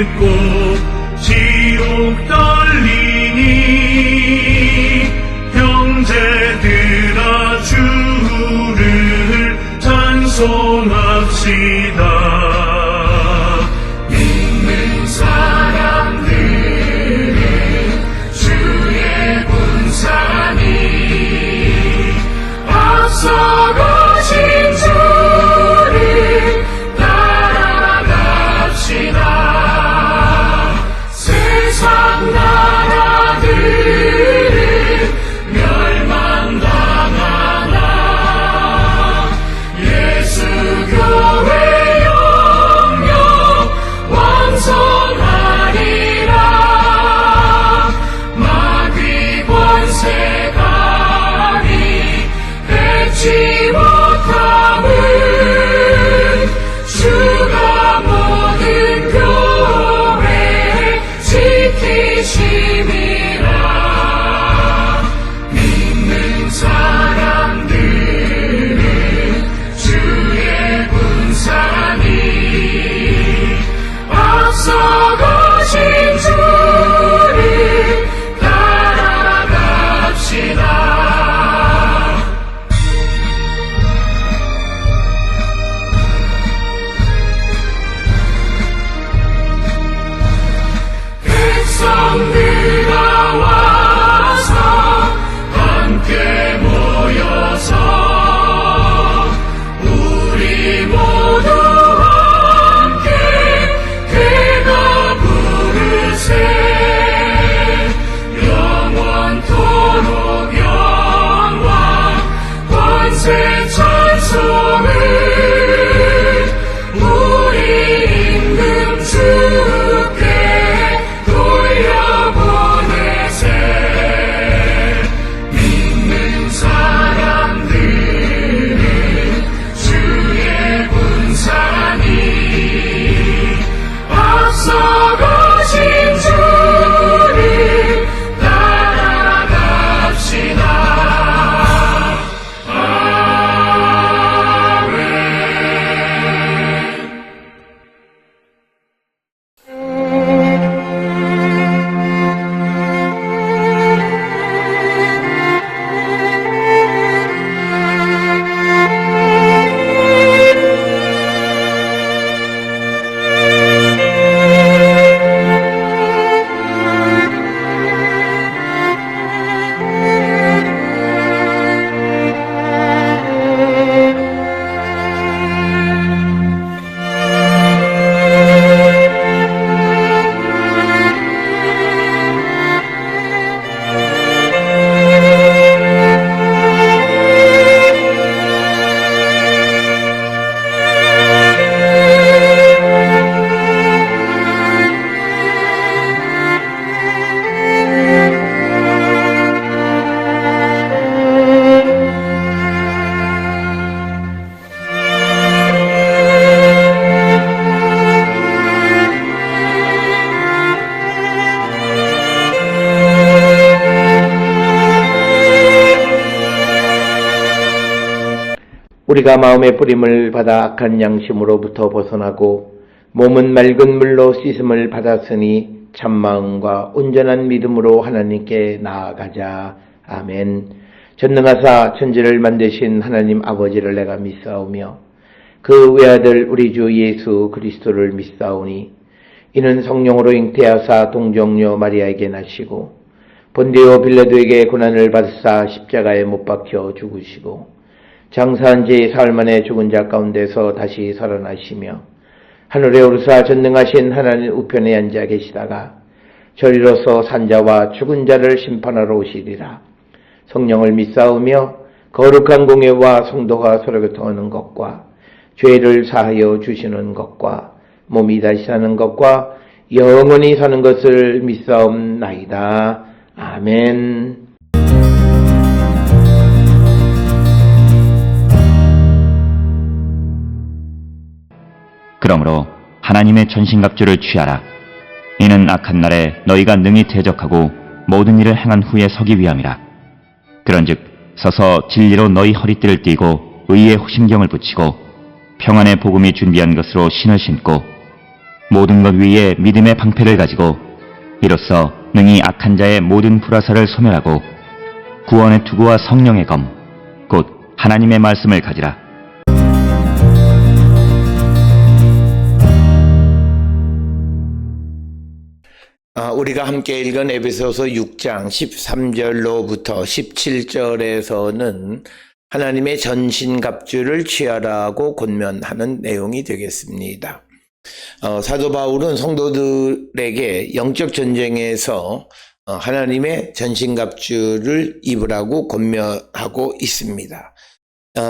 듣고 지옥 떨리니 형제들아 주를 찬송합시다. 믿는 사람들은 주의 분산이 앞서가신 주를 따라갑시다. 세상 나라들은 멸망당하나 예수 교회 영영 왕성하리라. 마귀 권세가리 뺏지 못함은 주가 모든 교회 지키심이라. 믿는 사람들은 주의 분산이 앞서가신 주를 따라갑시다. 백성들아 와서 함께 모여서 우리 모두 함께 대가 부르세. 영원토록 영광 권세 찬송을 우리 임금 주께 돌려보내세. 믿는 사람들은 주의 분산이 앞서가신 주를 따라갑시다. 아멘. 우리가 마음의 뿌림을 받아 악한 양심으로부터 벗어나고 몸은 맑은 물로 씻음을 받았으니 참마음과 온전한 믿음으로 하나님께 나아가자. 아멘. 전능하사 천지를 만드신 하나님 아버지를 내가 믿사오며 그 외아들 우리 주 예수 그리스도를 믿사오니 이는 성령으로 잉태하사 동정녀 마리아에게 나시고 본디오 빌라도에게 고난을 받으사 십자가에 못 박혀 죽으시고 장사한 지 사흘 만에 죽은 자 가운데서 다시 살아나시며 하늘에 오르사 전능하신 하나님 우편에 앉아 계시다가 저리로서 산자와 죽은 자를 심판하러 오시리라. 성령을 믿사오며 거룩한 공예와 성도가 서로 교통하는 것과 죄를 사하여 주시는 것과 몸이 다시 사는 것과 영원히 사는 것을 믿사옵나이다. 아멘. 그러므로 하나님의 전신갑주를 취하라. 이는 악한 날에 너희가 능히 대적하고 모든 일을 행한 후에 서기 위함이라. 그런즉 서서 진리로 너희 허리띠를 띠고 의의 호심경을 붙이고 평안의 복음이 준비한 것으로 신을 신고 모든 것 위에 믿음의 방패를 가지고 이로써 능히 악한 자의 모든 불화살을 소멸하고 구원의 투구와 성령의 검, 곧 하나님의 말씀을 가지라. 우리가 함께 읽은 에베소서 6장 13절로부터 17절에서는 하나님의 전신갑주를 취하라고 권면하는 내용이 되겠습니다. 사도 바울은 성도들에게 영적 전쟁에서 하나님의 전신갑주를 입으라고 권면하고 있습니다.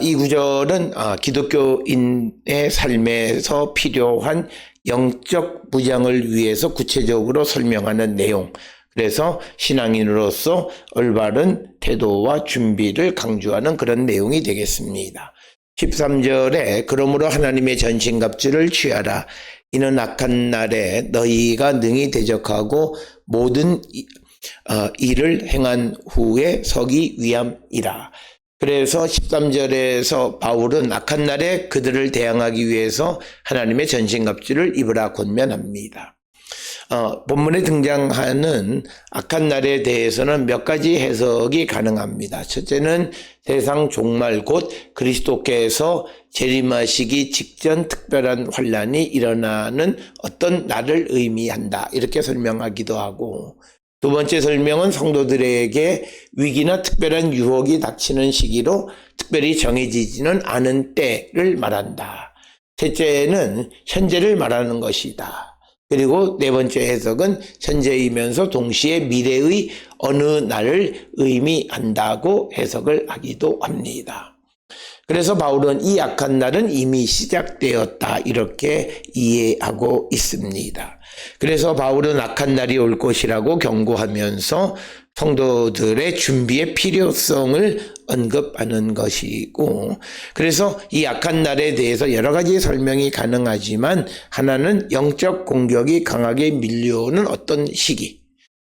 이 구절은 기독교인의 삶에서 필요한 영적 무장을 위해서 구체적으로 설명하는 내용, 그래서 신앙인으로서 올바른 태도와 준비를 강조하는 그런 내용이 되겠습니다. 13절에 그러므로 하나님의 전신갑주를 취하라. 이는 악한 날에 너희가 능히 대적하고 모든 일을 행한 후에 서기 위함이라. 그래서 13절에서 바울은 악한 날에 그들을 대항하기 위해서 하나님의 전신갑주를 입으라 권면합니다. 본문에 등장하는 악한 날에 대해서는 몇 가지 해석이 가능합니다. 첫째는 세상 종말 곧 그리스도께서 재림하시기 직전 특별한 환란이 일어나는 어떤 날을 의미한다, 이렇게 설명하기도 하고, 두 번째 설명은 성도들에게 위기나 특별한 유혹이 닥치는 시기로 특별히 정해지지는 않은 때를 말한다. 셋째는 현재를 말하는 것이다. 그리고 네 번째 해석은 현재이면서 동시에 미래의 어느 날을 의미한다고 해석을 하기도 합니다. 그래서 바울은 이 악한 날은 이미 시작되었다, 이렇게 이해하고 있습니다. 그래서 바울은 악한 날이 올 것이라고 경고하면서 성도들의 준비의 필요성을 언급하는 것이고, 그래서 이 악한 날에 대해서 여러 가지 설명이 가능하지만 하나는 영적 공격이 강하게 밀려오는 어떤 시기,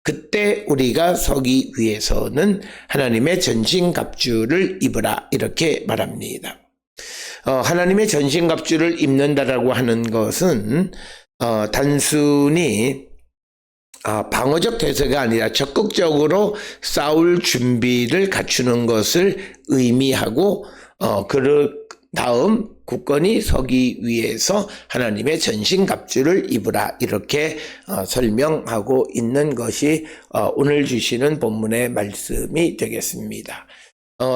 그때 우리가 서기 위해서는 하나님의 전신갑주를 입으라, 이렇게 말합니다. 하나님의 전신갑주를 입는다라고 하는 것은 단순히 방어적 태세가 아니라 적극적으로 싸울 준비를 갖추는 것을 의미하고, 그 다음 굳건히 서기 위해서 하나님의 전신갑주를 입으라, 이렇게 설명하고 있는 것이 오늘 주시는 본문의 말씀이 되겠습니다.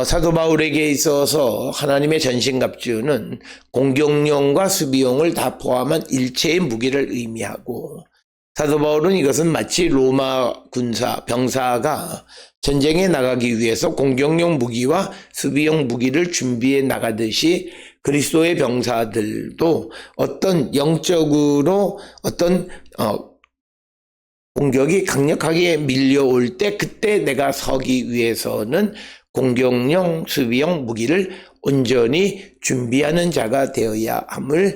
사도 바울에게 있어서 하나님의 전신갑주는 공격용과 수비용을 다 포함한 일체의 무기를 의미하고, 사도 바울은 이것은 마치 로마 병사가 전쟁에 나가기 위해서 공격용 무기와 수비용 무기를 준비해 나가듯이 그리스도의 병사들도 어떤 영적으로 어떤 공격이 강력하게 밀려올 때, 그때 내가 서기 위해서는 공격용, 수비용 무기를 온전히 준비하는 자가 되어야 함을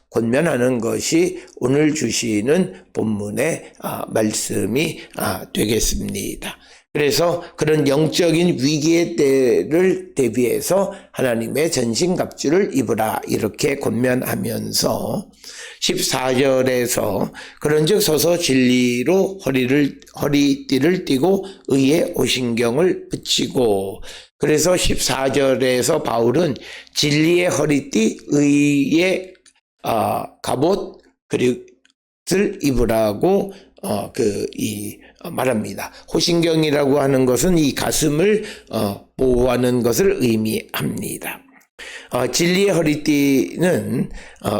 권면하는 것이 오늘 주시는 본문의 말씀이 되겠습니다. 그래서 그런 영적인 위기의 때를 대비해서 하나님의 전신갑주를 입으라, 이렇게 권면하면서 14절에서 그런즉 서서 진리로 허리띠를 띠고 의의 오신경을 붙이고, 그래서 14절에서 바울은 진리의 허리띠, 의의 갑옷, 그릇을 입으라고 말합니다. 호신경이라고 하는 것은 이 가슴을 보호하는 것을 의미합니다. 진리의 허리띠는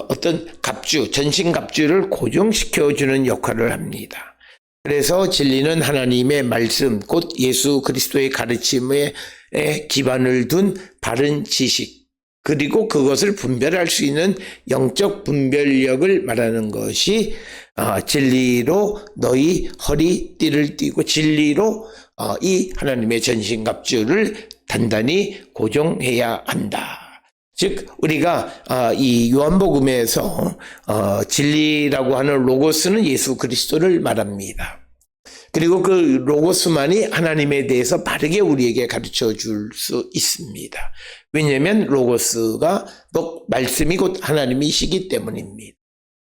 어떤 갑주, 전신갑주를 고정시켜주는 역할을 합니다. 그래서 진리는 하나님의 말씀, 곧 예수 그리스도의 가르침에 기반을 둔 바른 지식, 그리고 그것을 분별할 수 있는 영적 분별력을 말하는 것이 진리로 너희 허리띠를 띠고, 진리로 이 하나님의 전신갑주를 단단히 고정해야 한다. 즉 우리가 이 요한복음에서 진리라고 하는 로고스는 예수 그리스도를 말합니다. 그리고 그 로고스만이 하나님에 대해서 바르게 우리에게 가르쳐 줄 수 있습니다. 왜냐하면 로고스가 또 말씀이 곧 하나님이시기 때문입니다.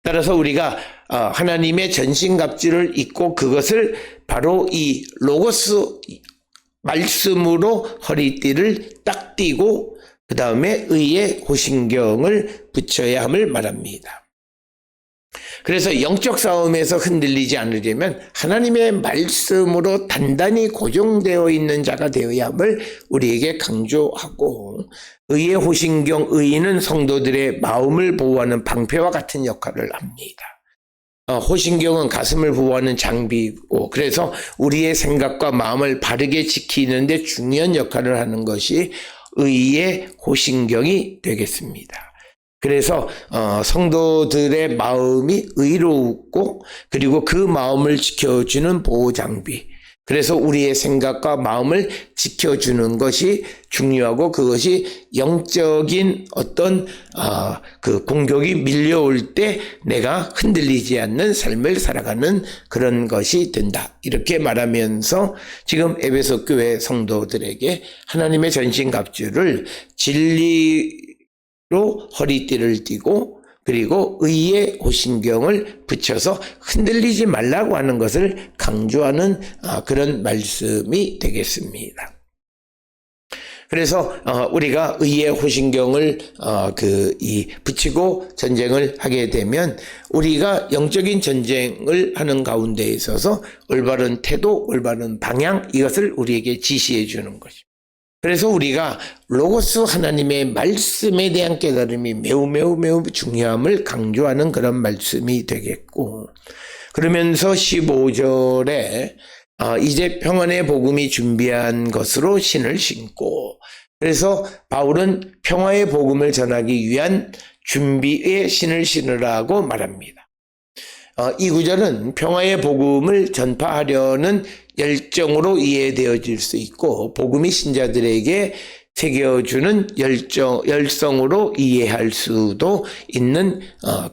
따라서 우리가 하나님의 전신갑주를 입고 그것을 바로 이 로고스 말씀으로 허리띠를 딱 띠고 그 다음에 의의 호신경을 붙여야 함을 말합니다. 그래서 영적 싸움에서 흔들리지 않으려면 하나님의 말씀으로 단단히 고정되어 있는 자가 되어야 함을 우리에게 강조하고, 의의 호신경, 의는 성도들의 마음을 보호하는 방패와 같은 역할을 합니다. 호신경은 가슴을 보호하는 장비이고, 그래서 우리의 생각과 마음을 바르게 지키는 데 중요한 역할을 하는 것이 의의 호신경이 되겠습니다. 그래서 성도들의 마음이 의롭고, 그리고 그 마음을 지켜주는 보호장비, 그래서 우리의 생각과 마음을 지켜주는 것이 중요하고, 그것이 영적인 어떤 그 공격이 밀려올 때 내가 흔들리지 않는 삶을 살아가는 그런 것이 된다, 이렇게 말하면서 지금 에베소 교회 성도들에게 하나님의 전신갑주를 진리로 허리띠를 띠고, 그리고 의의 호신경을 붙여서 흔들리지 말라고 하는 것을 강조하는 그런 말씀이 되겠습니다. 그래서 우리가 의의 호신경을 붙이고 전쟁을 하게 되면 우리가 영적인 전쟁을 하는 가운데 있어서 올바른 태도, 올바른 방향, 이것을 우리에게 지시해 주는 것입니다. 그래서 우리가 로고스 하나님의 말씀에 대한 깨달음이 매우 중요함을 강조하는 그런 말씀이 되겠고, 그러면서 15절에 이제 평안의 복음이 준비한 것으로 신을 신고, 그래서 바울은 평화의 복음을 전하기 위한 준비의 신을 신으라고 말합니다. 이 구절은 평화의 복음을 전파하려는 열정으로 이해되어질 수 있고, 복음이 신자들에게 새겨주는 열성으로 이해할 수도 있는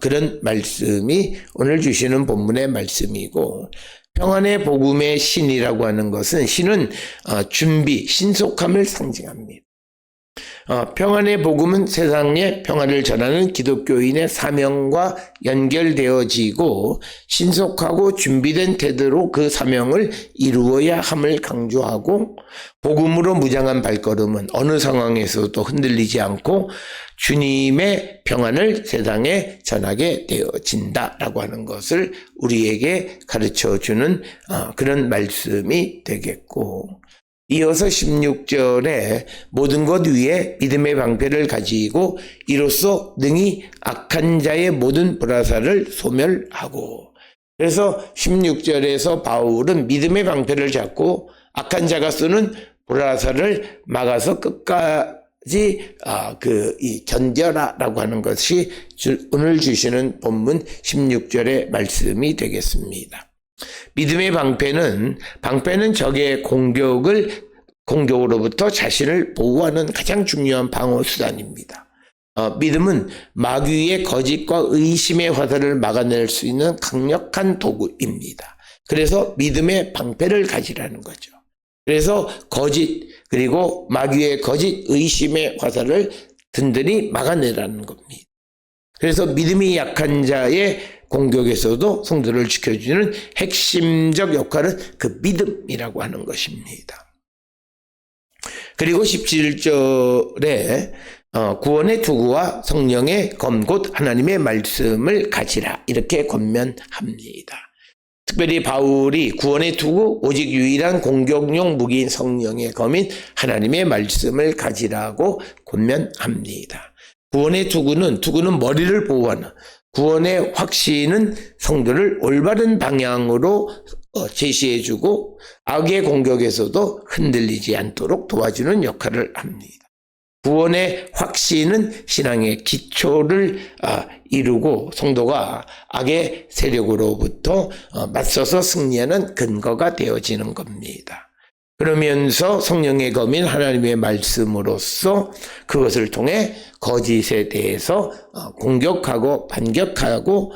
그런 말씀이 오늘 주시는 본문의 말씀이고, 평안의 복음의 신이라고 하는 것은, 신은 준비, 신속함을 상징합니다. 평안의 복음은 세상에 평안을 전하는 기독교인의 사명과 연결되어지고 신속하고 준비된 태도로 그 사명을 이루어야 함을 강조하고, 복음으로 무장한 발걸음은 어느 상황에서도 흔들리지 않고 주님의 평안을 세상에 전하게 되어진다라고 하는 것을 우리에게 가르쳐주는 그런 말씀이 되겠고, 이어서 16절에 모든 것 위에 믿음의 방패를 가지고 이로써 능히 악한 자의 모든 불화살을 소멸하고, 그래서 16절에서 바울은 믿음의 방패를 잡고 악한 자가 쓰는 불화살을 막아서 끝까지 견뎌라라고 하는 것이 오늘 주시는 본문 16절의 말씀이 되겠습니다. 믿음의 방패는 적의 공격으로부터 자신을 보호하는 가장 중요한 방어 수단입니다. 믿음은 마귀의 거짓과 의심의 화살을 막아낼 수 있는 강력한 도구입니다. 그래서 믿음의 방패를 가지라는 거죠. 그래서 거짓, 그리고 마귀의 거짓, 의심의 화살을 든든히 막아내라는 겁니다. 그래서 믿음이 약한 자의 공격에서도 성도를 지켜주는 핵심적 역할은 그 믿음이라고 하는 것입니다. 그리고 17절에 구원의 투구와 성령의 검 곧 하나님의 말씀을 가지라, 이렇게 권면합니다. 특별히 바울이 구원의 투구, 오직 유일한 공격용 무기인 성령의 검인 하나님의 말씀을 가지라고 권면합니다. 구원의 투구는 머리를 보호하는, 구원의 확신은 성도를 올바른 방향으로 제시해주고 악의 공격에서도 흔들리지 않도록 도와주는 역할을 합니다. 구원의 확신은 신앙의 기초를 이루고 성도가 악의 세력으로부터 맞서서 승리하는 근거가 되어지는 겁니다. 그러면서 성령의 검인 하나님의 말씀으로써 그것을 통해 거짓에 대해서 공격하고 반격하고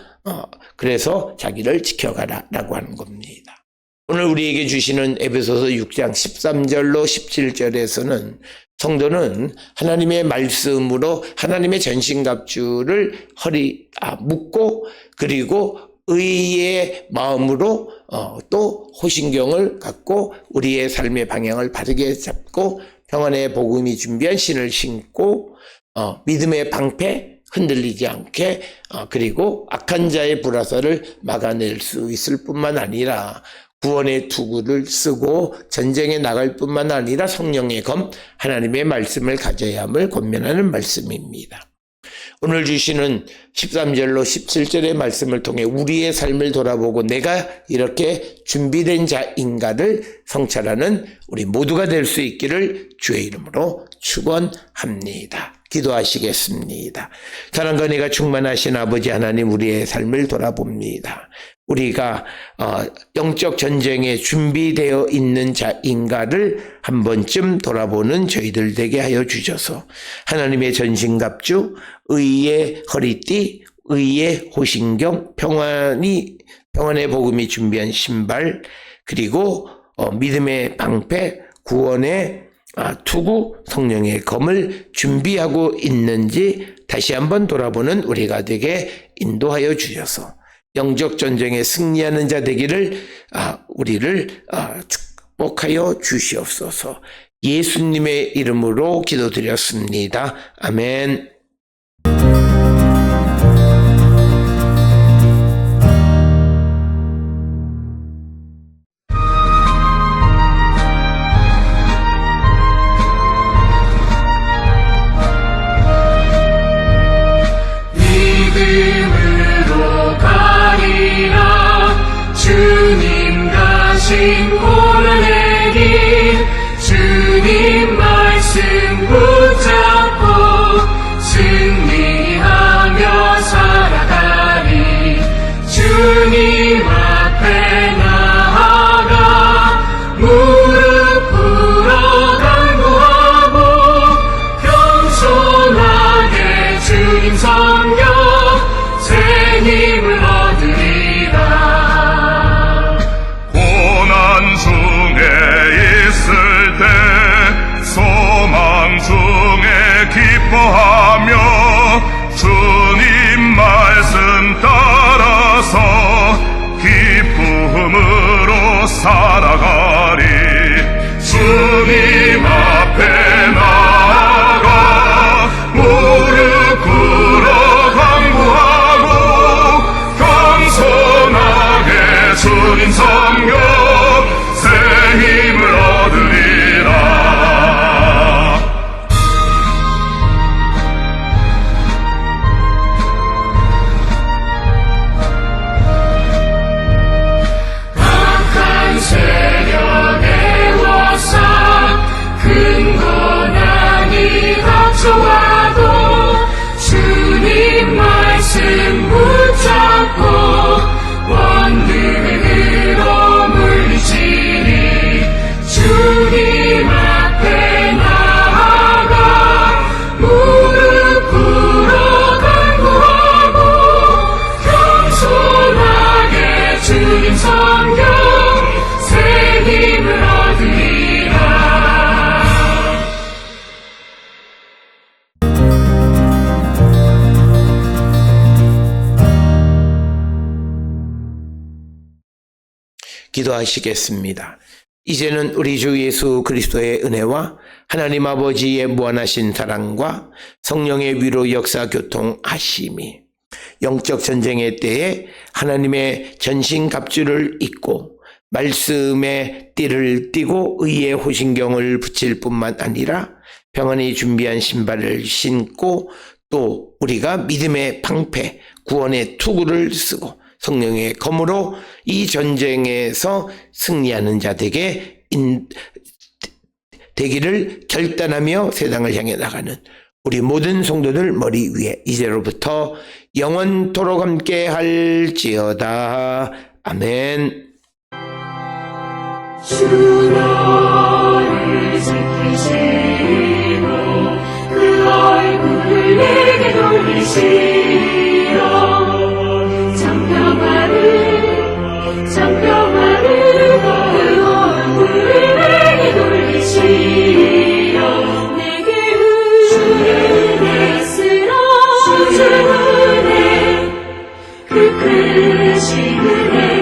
그래서 자기를 지켜가라라고 하는 겁니다. 오늘 우리에게 주시는 에베소서 6장 13절로 17절에서는 성도는 하나님의 말씀으로 하나님의 전신갑주를 묶고 그리고 의의 마음으로 또 호신경을 갖고 우리의 삶의 방향을 바르게 잡고 평안의 복음이 준비한 신을 신고 믿음의 방패 흔들리지 않게 그리고 악한 자의 불화살을 막아낼 수 있을 뿐만 아니라 구원의 투구를 쓰고 전쟁에 나갈 뿐만 아니라 성령의 검 하나님의 말씀을 가져야 함을 권면하는 말씀입니다. 오늘 주시는 13절로 17절의 말씀을 통해 우리의 삶을 돌아보고 내가 이렇게 준비된 자인가를 성찰하는 우리 모두가 될 수 있기를 주의 이름으로 축원합니다. 기도하시겠습니다. 사랑과 은혜가 충만하신 아버지 하나님, 우리의 삶을 돌아봅니다. 우리가 영적 전쟁에 준비되어 있는 자인가를 한 번쯤 돌아보는 저희들 되게 하여 주셔서 하나님의 전신갑주, 의의 허리띠, 의의 호신경, 평안의 복음이 준비한 신발, 그리고 믿음의 방패, 구원의 투구, 성령의 검을 준비하고 있는지 다시 한번 돌아보는 우리가 되게 인도하여 주셔서 영적 전쟁에 승리하는 자 되기를 우리를 축복하여 주시옵소서. 예수님의 이름으로 기도드렸습니다. 아멘. 믿음으로 가리라. 주님 가신 고난의 길, 주님 말씀 붙잡고 승리하며 살아가리. 주님 앞에 나아가 무릎 꿇어 간구하고 겸손하게 주님 섬겨 새 힘을 얻으리라. 고난 중에 있을 때 소망 중에 기뻐하며 주님 말씀 따라서 기쁨으로 살아가리. 주님 앞에 나아가 무릎 꿇어 간구하고 겸손하게 주님 섬겨 새 힘을 얻으리라. 악한 세력의 워사 큰 고난이 닥쳐와도 주님 말씀 붙잡고 원능으로 물리치리. 주님 앞에 나아가 무릎 꿇어 간구하고 겸손하게 주님 섬겨 새 힘을 얻으리라. 기도하시겠습니다. 이제는 우리 주 예수 그리스도의 은혜와 하나님 아버지의 무한하신 사랑과 성령의 위로 역사 교통하심이 영적 전쟁의 때에 하나님의 전신갑주를 입고 말씀의 띠를 띠고 의의 호신경을 붙일 뿐만 아니라 평안히 준비한 신발을 신고 또 우리가 믿음의 방패, 구원의 투구를 쓰고 성령의 검으로 이 전쟁에서 승리하는 자 되기를 결단하며 세상을 향해 나가는 우리 모든 성도들 머리 위에 이제로부터 영원토록 함께 할지어다. 아멘. 주 너를 지키시고 그 얼굴을 내게 돌리시어 장평화를 그 크신 은혜